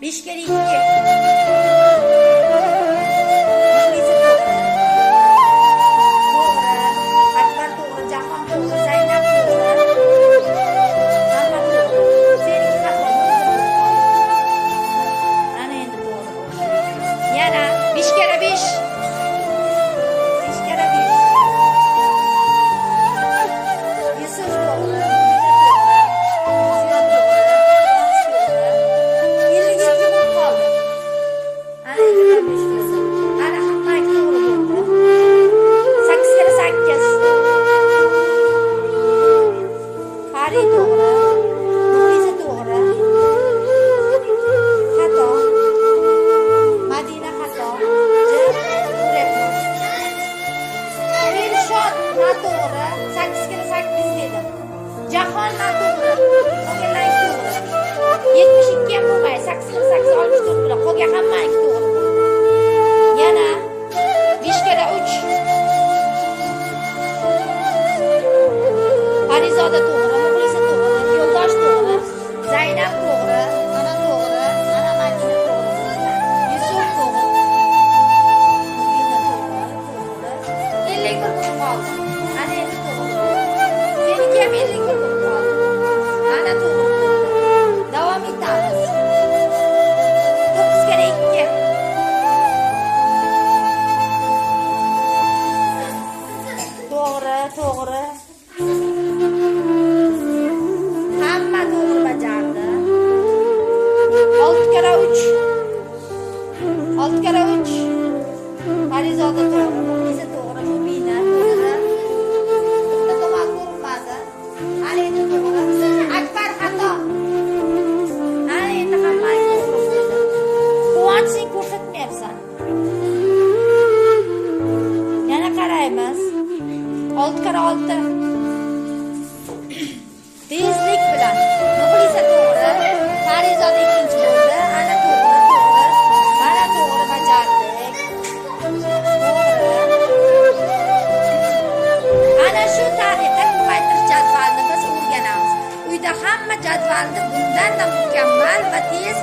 5 kere 2. Muxlisa to'g'ri. Akbar to'g'ri, Jahon to'g'ri, Zaynab to'g'ri. Hamma to'g'ri. Seniki xato. Ana endi to'g'ri bo'ldi. Yana 5 kere 5. 5 kere 5. Yusuf to'g'ri. Jahon noto'g'ri. Qolganlar to'g'ri. 72 ham bo'lmaydi. 8 kere 8 64 bilan qolgan hamma to'g'ri bo'ldi. Yana 5 kere 3. Parizoda to'g'ri, Muxlisa to'g'ri, Yo'ldosh to'g'ri, Zaynab to'g'ri, ana to'g'ri, ana Madina to'g'ri. Yusuf to'g'ri. Mubina to'g'ri. 51 bo'lib qoldi. Ana endi to'g'ri. Seniki ham 51 bo'lib qoldi. Ana to'g'ri. Davom etamiz. 9 kere 2. To'g'ri, to'g'ri. Hamma to'g'ri bajardi. 6 kere 3. 6 kere 3. Parizoda to'g'ri, Muxlisa to'g'ri, Mubina to'g'ri. Bitta to'g'ri ko'rinmadi. Ana endi to'g'ri. Akbar xato. Ana endi hamma to'g'ri bo'ldi. Quvonching ko'rsatmayapsan. Yana qaraymiz. 6 kere 6. Tezlik bilan Muxlisa to'g'ri, Parizoda ikkinchi bo'ldi. Ana to'g'ri, to'g'ri. Mana to'g'ri bajardik. To'g'ri. Ana shu tariqa ko'paytirish jadvalini biz o'rganamiz. Uyda hamma jadvalni bundan da mukammal va tez